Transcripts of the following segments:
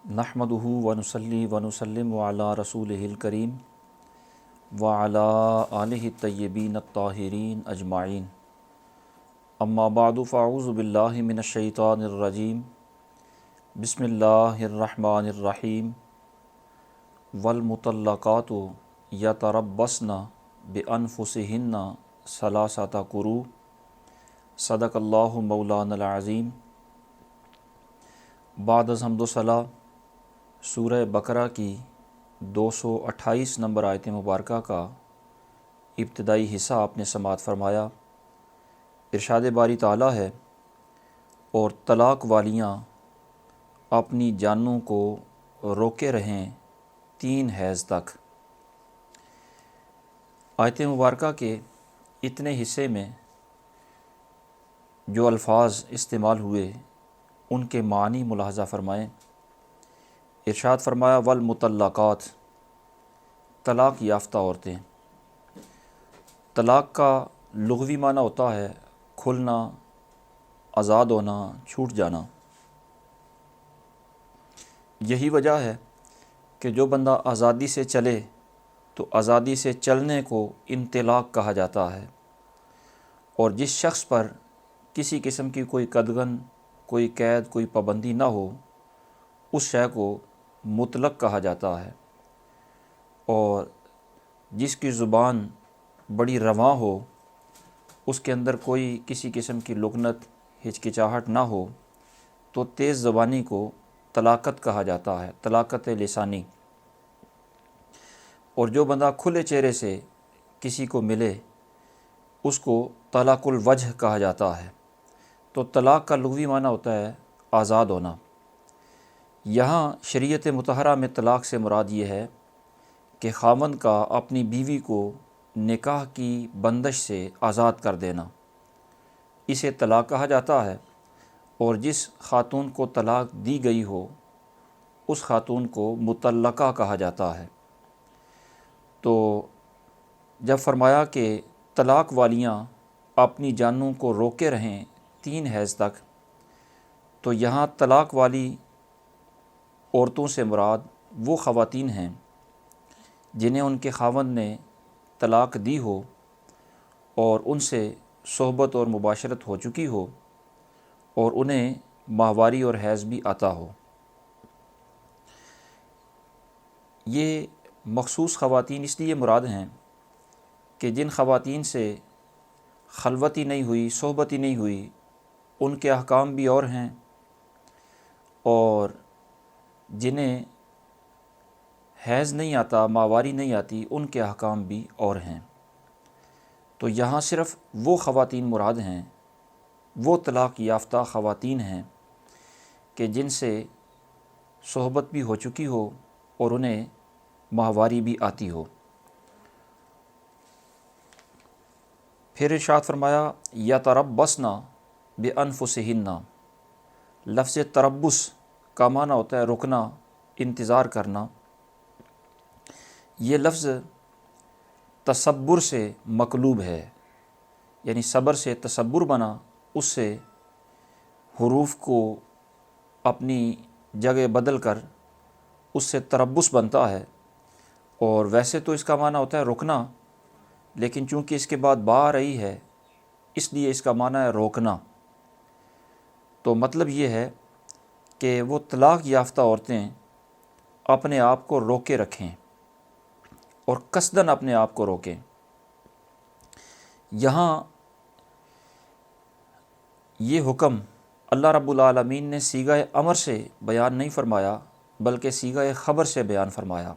نحمدہ ونصلی ونسلم علی رسولہ الکریم وعلی آلہ الطیبین الطاہرین اجمعین اما بعد فاعوذ باللہ من الشیطان الرجیم بسم اللہ الرحمن الرحیم والمطلقات یتربصن بانفسہن ثلاثۃ قروء صدق اللہ مولانا العظیم۔ بعد از حمد و ثنا سورہ بقرہ کی 228 نمبر آیت مبارکہ کا ابتدائی حصہ آپ نے سماعت فرمایا۔ ارشاد باری تعالیٰ ہے، اور طلاق والیاں اپنی جانوں کو روکے رہیں 3 حیض تک۔ آیت مبارکہ کے اتنے حصے میں جو الفاظ استعمال ہوئے ان کے معنی ملاحظہ فرمائیں۔ ارشاد فرمایا والمطلقات، طلاق یافتہ عورتیں۔ طلاق کا لغوی معنی ہوتا ہے کھلنا، آزاد ہونا، چھوٹ جانا۔ یہی وجہ ہے کہ جو بندہ آزادی سے چلے تو آزادی سے چلنے کو انطلاق کہا جاتا ہے، اور جس شخص پر کسی قسم کی کوئی قدغن، کوئی قید، کوئی پابندی نہ ہو اس شے کو مطلق کہا جاتا ہے، اور جس کی زبان بڑی رواں ہو، اس کے اندر کوئی کسی قسم کی لکنت، ہچکچاہٹ نہ ہو تو تیز زبانی کو طلاقت کہا جاتا ہے، طلاقت لسانی۔ اور جو بندہ کھلے چہرے سے کسی کو ملے اس کو طلاق الوجہ کہا جاتا ہے۔ تو طلاق کا لغوی معنی ہوتا ہے آزاد ہونا۔ یہاں شریعت مطہرہ میں طلاق سے مراد یہ ہے کہ خاوند کا اپنی بیوی کو نکاح کی بندش سے آزاد کر دینا، اسے طلاق کہا جاتا ہے۔ اور جس خاتون کو طلاق دی گئی ہو اس خاتون کو مطلقہ کہا جاتا ہے۔ تو جب فرمایا کہ طلاق والیاں اپنی جانوں کو روکے رہیں 3 حیض تک، تو یہاں طلاق والی عورتوں سے مراد وہ خواتین ہیں جنہیں ان کے خاوند نے طلاق دی ہو اور ان سے صحبت اور مباشرت ہو چکی ہو اور انہیں ماہواری اور حیض بھی آتا ہو۔ یہ مخصوص خواتین اس لیے مراد ہیں کہ جن خواتین سے خلوت ہی نہیں ہوئی، صحبت ہی نہیں ہوئی، ان کے احکام بھی اور ہیں، اور جنہیں حیض نہیں آتا، ماہواری نہیں آتی، ان کے احکام بھی اور ہیں۔ تو یہاں صرف وہ خواتین مراد ہیں، وہ طلاق یافتہ خواتین ہیں کہ جن سے صحبت بھی ہو چکی ہو اور انہیں ماہواری بھی آتی ہو۔ پھر ارشاد فرمایا یتربصن بانفسہن۔ لفظ تربص کا معنی ہوتا ہے رکنا، انتظار کرنا۔ یہ لفظ تصبر سے مقلوب ہے، یعنی صبر سے تصبر بنا، اس سے حروف کو اپنی جگہ بدل کر اس سے تربص بنتا ہے۔ اور ویسے تو اس کا معنی ہوتا ہے رکنا، لیکن چونکہ اس کے بعد با آ رہی ہے اس لیے اس کا معنی ہے روکنا۔ تو مطلب یہ ہے کہ وہ طلاق یافتہ عورتیں اپنے آپ کو روکے رکھیں اور قصداً اپنے آپ کو روکیں۔ یہاں یہ حکم اللہ رب العالمین نے صیغہ امر سے بیان نہیں فرمایا بلکہ صیغہ خبر سے بیان فرمایا،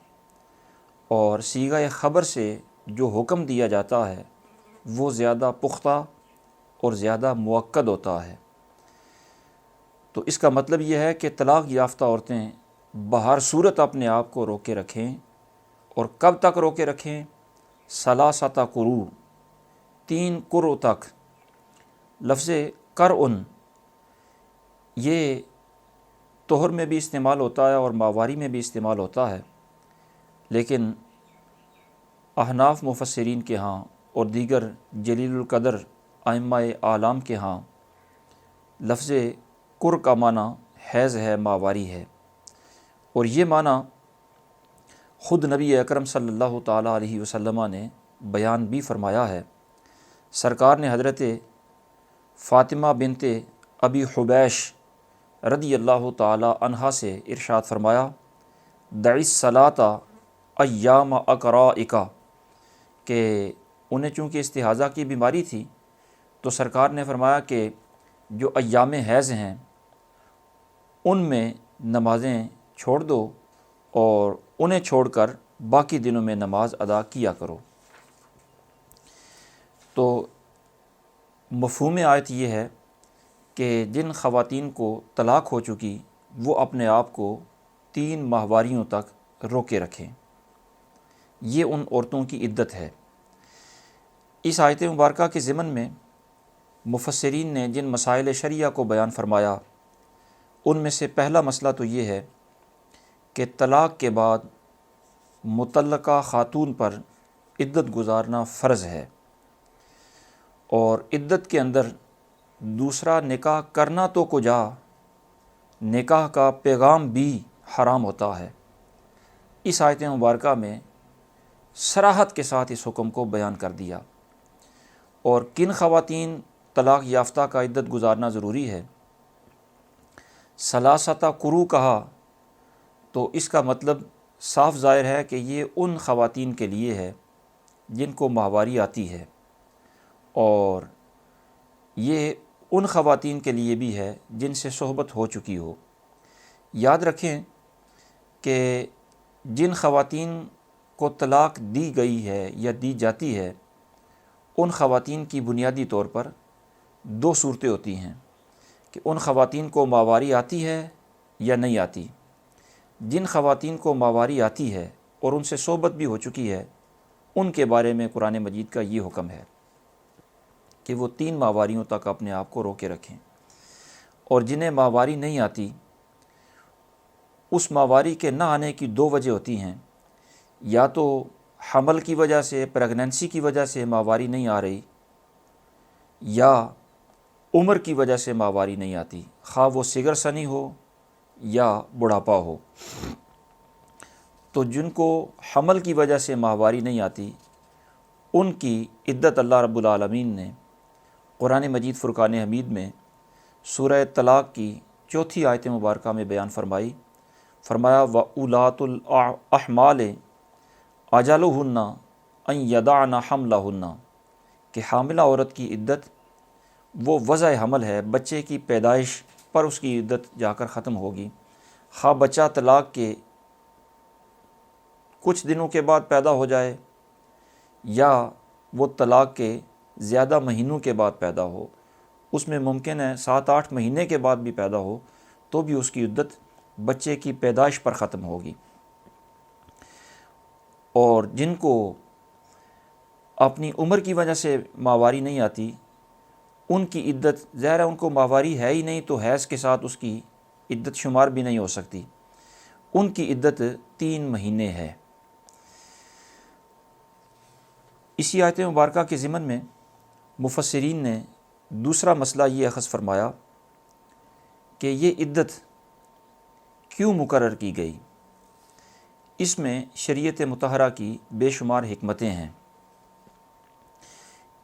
اور صیغہ خبر سے جو حکم دیا جاتا ہے وہ زیادہ پختہ اور زیادہ مؤکد ہوتا ہے۔ تو اس کا مطلب یہ ہے کہ طلاق یافتہ عورتیں بہر صورت اپنے آپ کو روکے رکھیں، اور کب تک روکے رکھیں؟ ثلاثۃ قروء، 3 قروء تک۔ لفظ قرء یہ طہر میں بھی استعمال ہوتا ہے اور ماہواری میں بھی استعمال ہوتا ہے، لیکن احناف مفسرین کے ہاں اور دیگر جلیل القدر ائمہ اعلام کے ہاں لفظ قر کا معنی حیض ہے، ماہواری ہے، اور یہ معنی خود نبی اکرم صلی اللہ تعالیٰ علیہ وسلم نے بیان بھی فرمایا ہے۔ سرکار نے حضرت فاطمہ بنت ابی حبیش رضی اللہ تعالیٰ عنہا سے ارشاد فرمایا، دعی الصلاۃ ایام اقرائک، کہ انہیں چونکہ استحاضہ کی بیماری تھی تو سرکار نے فرمایا کہ جو ایام حیض ہیں ان میں نمازیں چھوڑ دو اور انہیں چھوڑ کر باقی دنوں میں نماز ادا کیا کرو۔ تو مفہوم آیت یہ ہے کہ جن خواتین کو طلاق ہو چکی وہ اپنے آپ کو 3 ماہواریوں تک روکے رکھیں۔ یہ ان عورتوں کی عدت ہے۔ اس آیت مبارکہ کے ضمن میں مفسرین نے جن مسائل شرعیہ کو بیان فرمایا ان میں سے پہلا مسئلہ تو یہ ہے کہ طلاق کے بعد مطلقہ خاتون پر عدت گزارنا فرض ہے، اور عدت کے اندر دوسرا نکاح کرنا تو کجا، نکاح کا پیغام بھی حرام ہوتا ہے۔ اس آیت مبارکہ میں صراحت کے ساتھ اس حکم کو بیان کر دیا۔ اور کن خواتین طلاق یافتہ کا عدت گزارنا ضروری ہے؟ ثلاثۃ قروء کہا تو اس کا مطلب صاف ظاہر ہے کہ یہ ان خواتین کے لیے ہے جن کو ماہواری آتی ہے، اور یہ ان خواتین کے لیے بھی ہے جن سے صحبت ہو چکی ہو۔ یاد رکھیں کہ جن خواتین کو طلاق دی گئی ہے یا دی جاتی ہے ان خواتین کی بنیادی طور پر 2 صورتیں ہوتی ہیں کہ ان خواتین کو ماہواری آتی ہے یا نہیں آتی۔ جن خواتین کو ماہواری آتی ہے اور ان سے صحبت بھی ہو چکی ہے ان کے بارے میں قرآن مجید کا یہ حکم ہے کہ وہ 3 ماہواریوں تک اپنے آپ کو روکے رکھیں، اور جنہیں ماہواری نہیں آتی اس ماہواری کے نہ آنے کی 2 وجہ ہوتی ہیں، یا تو حمل کی وجہ سے، پریگننسی کی وجہ سے ماہواری نہیں آ رہی، یا عمر کی وجہ سے ماہواری نہیں آتی، خواہ وہ صغر سنی ہو یا بڑھاپا ہو۔ تو جن کو حمل کی وجہ سے ماہواری نہیں آتی ان کی عدت اللہ رب العالمین نے قرآن مجید فرقان حمید میں سورہ طلاق کی 4 آیت مبارکہ میں بیان فرمایا وَأُولَاتُ الْأَحْمَالِ أَجَلُهُنَّ أَن يَضَعْنَ حَمْلَهُنَّ، کہ حاملہ عورت کی عدت وہ وضع حمل ہے، بچے کی پیدائش پر اس کی عدت جا کر ختم ہوگی، خواہ بچہ طلاق کے کچھ دنوں کے بعد پیدا ہو جائے یا وہ طلاق کے زیادہ مہینوں کے بعد پیدا ہو، اس میں ممکن ہے 7-8 مہینے کے بعد بھی پیدا ہو تو بھی اس کی عدت بچے کی پیدائش پر ختم ہوگی۔ اور جن کو اپنی عمر کی وجہ سے ماہواری نہیں آتی ان کی عدت ظاہر ہے ان کو ماہواری ہے ہی نہیں تو حیض کے ساتھ اس کی عدت شمار بھی نہیں ہو سکتی، ان کی عدت 3 مہینے ہے۔ اسی آیت مبارکہ کے ضمن میں مفسرین نے دوسرا مسئلہ یہ اخذ فرمایا کہ یہ عدت کیوں مقرر کی گئی۔ اس میں شریعت مطہرہ کی بے شمار حکمتیں ہیں۔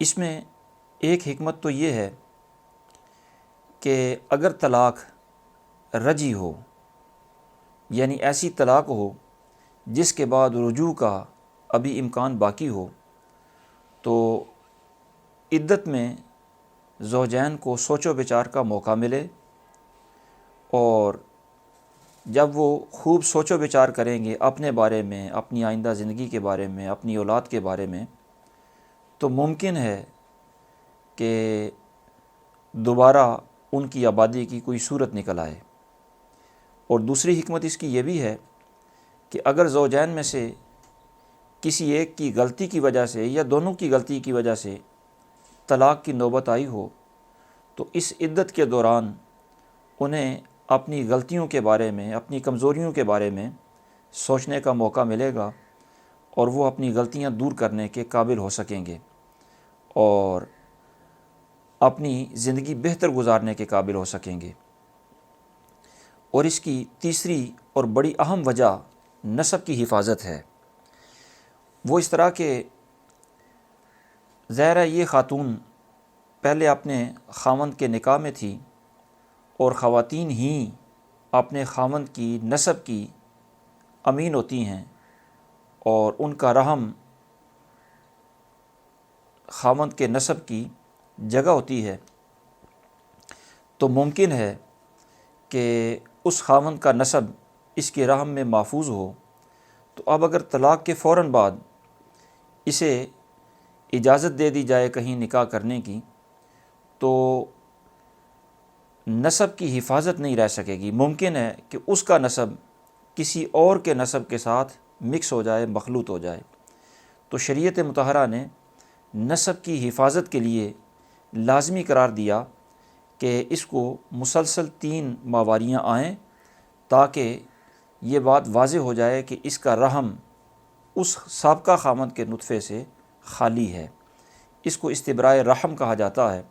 اس میں ایک حکمت تو یہ ہے کہ اگر طلاق رجعی ہو، یعنی ایسی طلاق ہو جس کے بعد رجوع کا ابھی امکان باقی ہو، تو عدت میں زوجین کو سوچ و بچار کا موقع ملے، اور جب وہ خوب سوچ و بچار کریں گے اپنے بارے میں، اپنی آئندہ زندگی کے بارے میں، اپنی اولاد کے بارے میں، تو ممکن ہے کہ دوبارہ ان کی آبادی کی کوئی صورت نکل آئے۔ اور دوسری حکمت اس کی یہ بھی ہے کہ اگر زوجین میں سے کسی ایک کی غلطی کی وجہ سے یا دونوں کی غلطی کی وجہ سے طلاق کی نوبت آئی ہو تو اس عدت کے دوران انہیں اپنی غلطیوں کے بارے میں، اپنی کمزوریوں کے بارے میں سوچنے کا موقع ملے گا، اور وہ اپنی غلطیاں دور کرنے کے قابل ہو سکیں گے اور اپنی زندگی بہتر گزارنے کے قابل ہو سکیں گے۔ اور اس کی تیسری اور بڑی اہم وجہ نسب کی حفاظت ہے۔ وہ اس طرح کہ ظاہر ہے یہ خاتون پہلے اپنے خاوند کے نکاح میں تھی، اور خواتین ہی اپنے خاوند کی نسب کی امین ہوتی ہیں، اور ان کا رحم خاوند کے نسب کی جگہ ہوتی ہے، تو ممکن ہے کہ اس خاوند کا نسب اس کے رحم میں محفوظ ہو۔ تو اب اگر طلاق کے فوراً بعد اسے اجازت دے دی جائے کہیں نکاح کرنے کی، تو نسب کی حفاظت نہیں رہ سکے گی۔ ممکن ہے کہ اس کا نسب کسی اور کے نسب کے ساتھ مکس ہو جائے، مخلوط ہو جائے۔ تو شریعت مطہرہ نے نسب کی حفاظت کے لیے لازمی قرار دیا کہ اس کو مسلسل 3 ماہواریاں آئیں، تاکہ یہ بات واضح ہو جائے کہ اس کا رحم اس سابقہ خاوند کے نطفے سے خالی ہے۔ اس کو استبراء رحم کہا جاتا ہے۔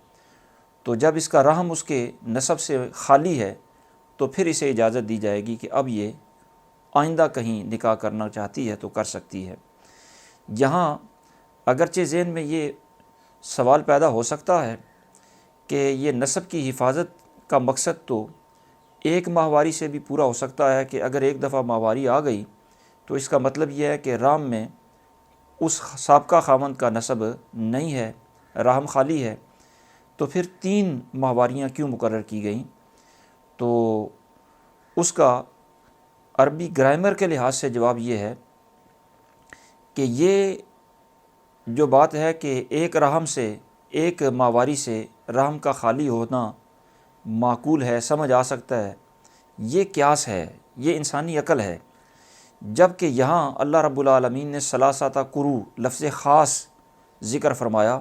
تو جب اس کا رحم اس کے نسب سے خالی ہے، تو پھر اسے اجازت دی جائے گی کہ اب یہ آئندہ کہیں نکاح کرنا چاہتی ہے تو کر سکتی ہے۔ یہاں اگرچہ ذہن میں یہ سوال پیدا ہو سکتا ہے کہ یہ نسب کی حفاظت کا مقصد تو ایک ماہواری سے بھی پورا ہو سکتا ہے، کہ اگر ایک دفعہ ماہواری آ گئی تو اس کا مطلب یہ ہے کہ رحم میں اس سابقہ خاوند کا نسب نہیں ہے، رحم خالی ہے۔ تو پھر 3 ماہواریاں کیوں مقرر کی گئیں؟ تو اس کا عربی گرامر کے لحاظ سے جواب یہ ہے کہ یہ جو بات ہے کہ ایک رحم سے، ایک ماہواری سے رحم کا خالی ہونا معقول ہے، سمجھ آ سکتا ہے، یہ قیاس ہے، یہ انسانی عقل ہے۔ جبکہ یہاں اللہ رب العالمین نے ثلاثۃ قروء لفظ خاص ذکر فرمایا،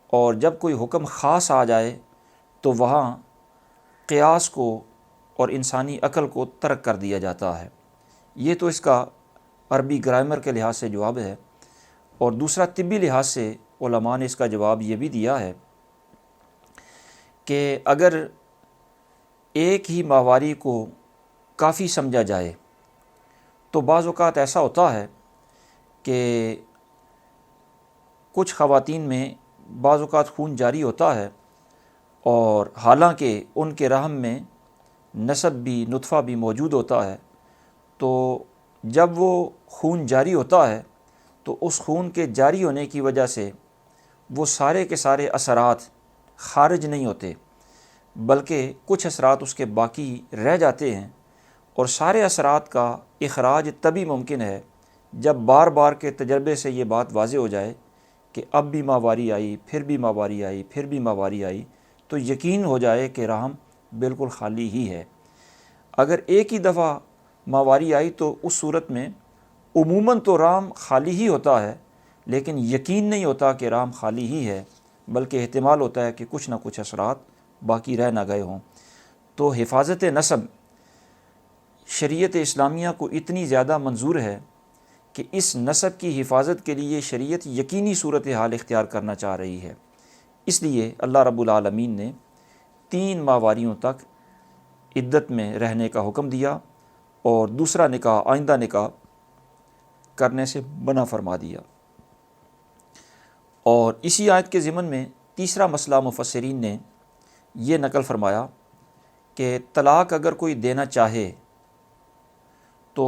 اور جب کوئی حکم خاص آ جائے تو وہاں قیاس کو اور انسانی عقل کو ترک کر دیا جاتا ہے۔ یہ تو اس کا عربی گرامر کے لحاظ سے جواب ہے۔ اور دوسرا طبی لحاظ سے علماء نے اس کا جواب یہ بھی دیا ہے کہ اگر ایک ہی ماہواری کو کافی سمجھا جائے تو بعض اوقات ایسا ہوتا ہے کہ کچھ خواتین میں بعض اوقات خون جاری ہوتا ہے، اور حالانکہ ان کے رحم میں نسب بھی، نطفہ بھی موجود ہوتا ہے، تو جب وہ خون جاری ہوتا ہے تو اس خون کے جاری ہونے کی وجہ سے وہ سارے کے سارے اثرات خارج نہیں ہوتے، بلکہ کچھ اثرات اس کے باقی رہ جاتے ہیں، اور سارے اثرات کا اخراج تبھی ممکن ہے جب بار بار کے تجربے سے یہ بات واضح ہو جائے کہ اب بھی ماہواری آئی، پھر بھی ماہواری آئی، پھر بھی ماہواری آئی، تو یقین ہو جائے کہ رحم بالکل خالی ہی ہے۔ اگر ایک ہی دفعہ ماہواری آئی تو اس صورت میں عموماً تو رحم خالی ہی ہوتا ہے، لیکن یقین نہیں ہوتا کہ رحم خالی ہی ہے، بلکہ احتمال ہوتا ہے کہ کچھ نہ کچھ اثرات باقی رہ نہ گئے ہوں۔ تو حفاظت نسب شریعت اسلامیہ کو اتنی زیادہ منظور ہے کہ اس نسب کی حفاظت کے لیے شریعت یقینی صورتحال اختیار کرنا چاہ رہی ہے۔ اس لیے اللہ رب العالمین نے 3 ماہواریوں تک عدت میں رہنے کا حکم دیا، اور دوسرا نکاح، آئندہ نکاح کرنے سے منع فرما دیا۔ اور اسی آیت کے ضمن میں تیسرا مسئلہ مفسرین نے یہ نقل فرمایا کہ طلاق اگر کوئی دینا چاہے تو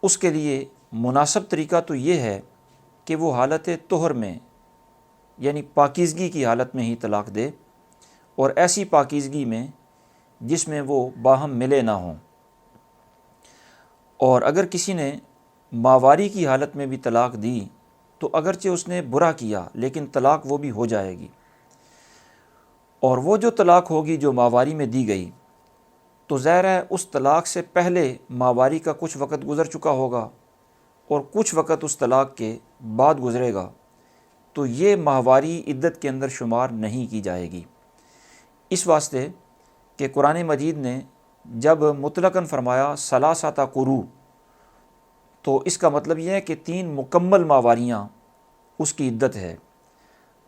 اس کے لیے مناسب طریقہ تو یہ ہے کہ وہ حالت طہر میں، یعنی پاکیزگی کی حالت میں ہی طلاق دے، اور ایسی پاکیزگی میں جس میں وہ باہم ملے نہ ہوں۔ اور اگر کسی نے ماہواری کی حالت میں بھی طلاق دی تو اگرچہ اس نے برا کیا، لیکن طلاق وہ بھی ہو جائے گی۔ اور وہ جو طلاق ہوگی جو ماہواری میں دی گئی، تو ظاہر ہے اس طلاق سے پہلے ماہواری کا کچھ وقت گزر چکا ہوگا، اور کچھ وقت اس طلاق کے بعد گزرے گا، تو یہ ماہواری عدت کے اندر شمار نہیں کی جائے گی۔ اس واسطے کہ قرآن مجید نے جب مطلقاً فرمایا ثلاثۃ قروء، تو اس کا مطلب یہ ہے کہ 3 مکمل ماہواریاں اس کی عدت ہے۔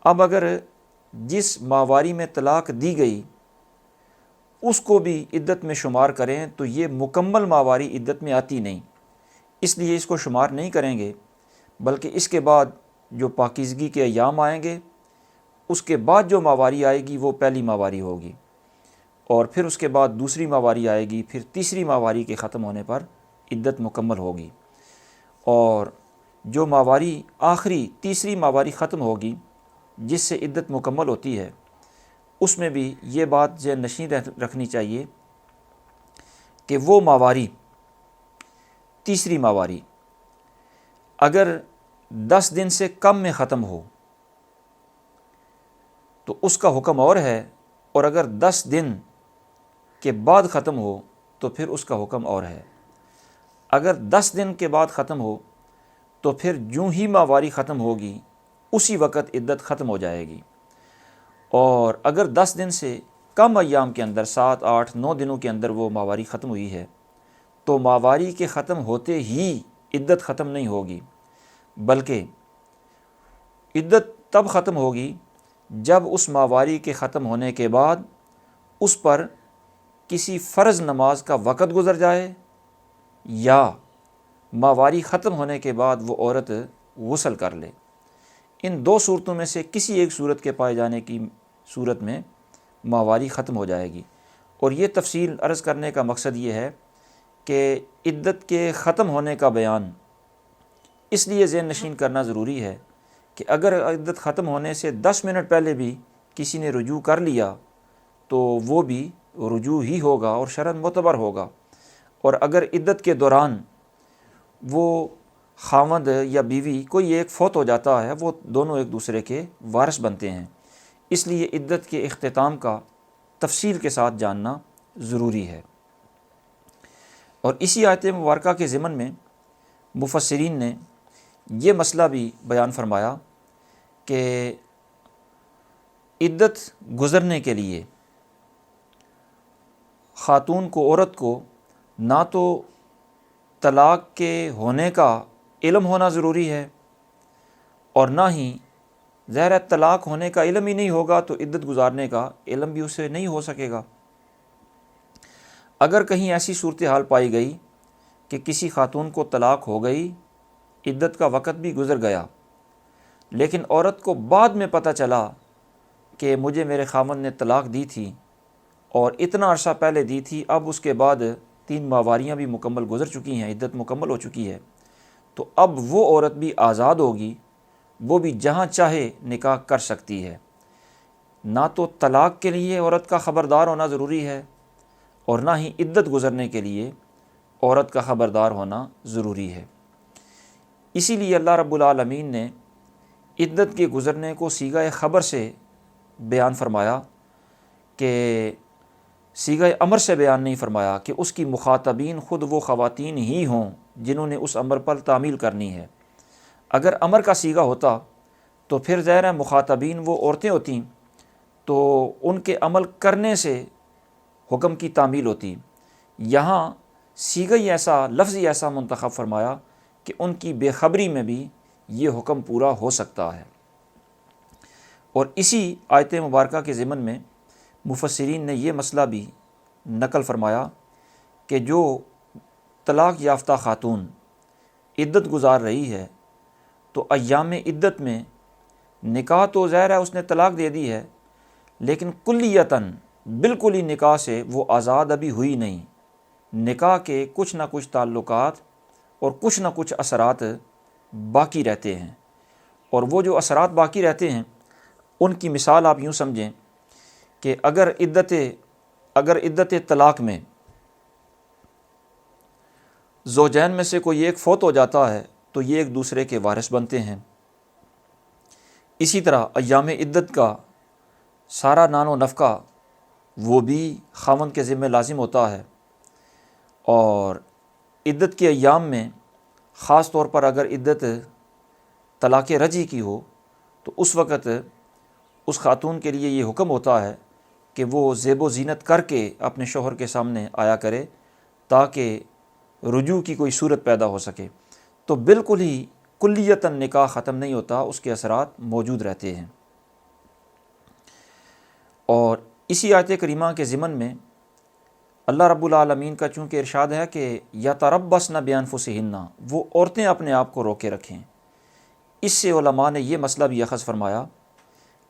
اب اگر جس ماہواری میں طلاق دی گئی اس کو بھی عدت میں شمار کریں تو یہ مکمل ماواری عدت میں آتی نہیں، اس لیے اس کو شمار نہیں کریں گے، بلکہ اس کے بعد جو پاکیزگی کے ایام آئیں گے اس کے بعد جو ماواری آئے گی وہ پہلی ماواری ہوگی، اور پھر اس کے بعد دوسری ماواری آئے گی، پھر تیسری ماواری کے ختم ہونے پر عدت مکمل ہوگی، اور جو ماواری آخری تیسری ماواری ختم ہوگی جس سے عدت مکمل ہوتی ہے، اس میں بھی یہ بات ذہن نشین رکھنی چاہیے کہ وہ ماواری تیسری ماواری اگر 10 دن سے کم میں ختم ہو تو اس کا حکم اور ہے، اور اگر 10 دن کے بعد ختم ہو تو پھر اس کا حکم اور ہے۔ اگر 10 دن کے بعد ختم ہو تو پھر جوں ہی ماواری ختم ہوگی اسی وقت عدت ختم ہو جائے گی، اور اگر 10 دن سے کم ایام کے اندر 7، 8، 9 دنوں کے اندر وہ ماواری ختم ہوئی ہے تو ماواری کے ختم ہوتے ہی عدت ختم نہیں ہوگی، بلکہ عدت تب ختم ہوگی جب اس ماواری کے ختم ہونے کے بعد اس پر کسی فرض نماز کا وقت گزر جائے، یا ماواری ختم ہونے کے بعد وہ عورت غسل کر لے۔ ان دو صورتوں میں سے کسی ایک صورت کے پائے جانے کی صورت میں ماواری ختم ہو جائے گی، اور یہ تفصیل عرض کرنے کا مقصد یہ ہے کہ عدت کے ختم ہونے کا بیان اس لیے ذہن نشین کرنا ضروری ہے کہ اگر عدت ختم ہونے سے 10 منٹ پہلے بھی کسی نے رجوع کر لیا تو وہ بھی رجوع ہی ہوگا اور شرعاً معتبر ہوگا، اور اگر عدت کے دوران وہ خاوند یا بیوی کوئی ایک فوت ہو جاتا ہے وہ دونوں ایک دوسرے کے وارث بنتے ہیں، اس لیے عدت کے اختتام کا تفصیل کے ساتھ جاننا ضروری ہے۔ اور اسی آیت مبارکہ کے ضمن میں مفسرین نے یہ مسئلہ بھی بیان فرمایا کہ عدت گزرنے کے لیے خاتون کو، عورت کو، نہ تو طلاق کے ہونے کا علم ہونا ضروری ہے، اور نہ ہی ظاہر ہے طلاق ہونے کا علم ہی نہیں ہوگا تو عدت گزارنے کا علم بھی اسے نہیں ہو سکے گا۔ اگر کہیں ایسی صورتحال پائی گئی کہ کسی خاتون کو طلاق ہو گئی، عدت کا وقت بھی گزر گیا، لیکن عورت کو بعد میں پتہ چلا کہ مجھے میرے خاوند نے طلاق دی تھی اور اتنا عرصہ پہلے دی تھی، اب اس کے بعد 3 ماواریاں بھی مکمل گزر چکی ہیں، عدت مکمل ہو چکی ہے، تو اب وہ عورت بھی آزاد ہوگی، وہ بھی جہاں چاہے نکاح کر سکتی ہے۔ نہ تو طلاق کے لیے عورت کا خبردار ہونا ضروری ہے، اور نہ ہی عدت گزرنے کے لیے عورت کا خبردار ہونا ضروری ہے۔ اسی لیے اللہ رب العالمین نے عدت کے گزرنے کو صیغہ خبر سے بیان فرمایا، کہ صیغہ امر سے بیان نہیں فرمایا کہ اس کی مخاطبین خود وہ خواتین ہی ہوں جنہوں نے اس امر پر تعمیل کرنی ہے۔ اگر امر کا صیغہ ہوتا تو پھر ظاہر ہے مخاطبین وہ عورتیں ہوتیں تو ان کے عمل کرنے سے حکم کی تعمیل ہوتی، یہاں صیغہ ہی ایسا، لفظ ہی ایسا منتخب فرمایا کہ ان کی بے خبری میں بھی یہ حکم پورا ہو سکتا ہے۔ اور اسی آیت مبارکہ کے ضمن میں مفسرین نے یہ مسئلہ بھی نقل فرمایا کہ جو طلاق یافتہ خاتون عدت گزار رہی ہے تو ایام عدت میں نکاح تو ظاہر ہے اس نے طلاق دے دی ہے، لیکن کلیتاً بالکل ہی نکاح سے وہ آزاد ابھی ہوئی نہیں، نکاح کے کچھ نہ کچھ تعلقات اور کچھ نہ کچھ اثرات باقی رہتے ہیں، اور وہ جو اثرات باقی رہتے ہیں ان کی مثال آپ یوں سمجھیں کہ اگر عدت طلاق میں زوجین میں سے کوئی ایک فوت ہو جاتا ہے تو یہ ایک دوسرے کے وارث بنتے ہیں، اسی طرح ایام عدت کا سارا نان و نفقہ وہ بھی خاوند کے ذمہ لازم ہوتا ہے، اور عدت کے ایام میں خاص طور پر اگر عدت طلاق رجعی کی ہو تو اس وقت اس خاتون کے لیے یہ حکم ہوتا ہے کہ وہ زیب و زینت کر کے اپنے شوہر کے سامنے آیا کرے تاکہ رجوع کی کوئی صورت پیدا ہو سکے، تو بالکل ہی کلیتاً نکاح ختم نہیں ہوتا، اس کے اثرات موجود رہتے ہیں۔ اور اسی آیت کریمہ کے ضمن میں اللہ رب العالمین کا چونکہ ارشاد ہے کہ یتربصن بانفسہن، وہ عورتیں اپنے آپ کو روکے رکھیں، اس سے علماء نے یہ مسئلہ بھی اخذ فرمایا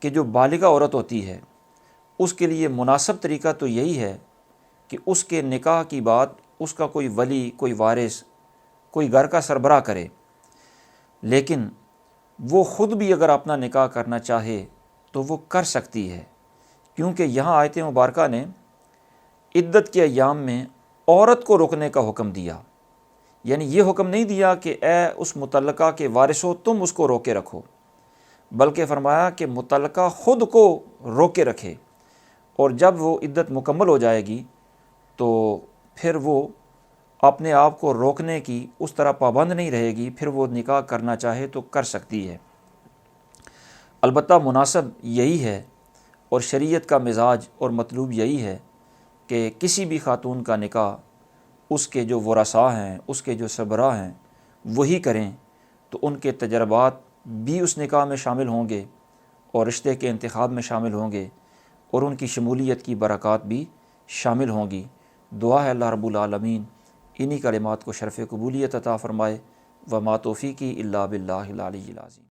کہ جو بالغہ عورت ہوتی ہے اس کے لیے مناسب طریقہ تو یہی ہے کہ اس کے نکاح کی بات اس کا کوئی ولی، کوئی وارث، کوئی گھر کا سربراہ کرے، لیکن وہ خود بھی اگر اپنا نکاح کرنا چاہے تو وہ کر سکتی ہے، کیونکہ یہاں آیت مبارکہ نے عدت کے ایام میں عورت کو روکنے کا حکم دیا، یعنی یہ حکم نہیں دیا کہ اے اس متعلقہ کے وارثو تم اس کو روکے رکھو، بلکہ فرمایا کہ متعلقہ خود کو روکے رکھے، اور جب وہ عدت مکمل ہو جائے گی تو پھر وہ اپنے آپ کو روکنے کی اس طرح پابند نہیں رہے گی، پھر وہ نکاح کرنا چاہے تو کر سکتی ہے۔ البتہ مناسب یہی ہے اور شریعت کا مزاج اور مطلوب یہی ہے کہ کسی بھی خاتون کا نکاح اس کے جو ورثاء ہیں، اس کے جو سربراہ ہیں وہی کریں، تو ان کے تجربات بھی اس نکاح میں شامل ہوں گے اور رشتے کے انتخاب میں شامل ہوں گے، اور ان کی شمولیت کی برکات بھی شامل ہوں گی۔ دعا ہے اللہ رب العالمین انہی کلمات کو شرف قبولیت عطا فرمائے۔ وما توفیقی الا باللہ العلی العظیم۔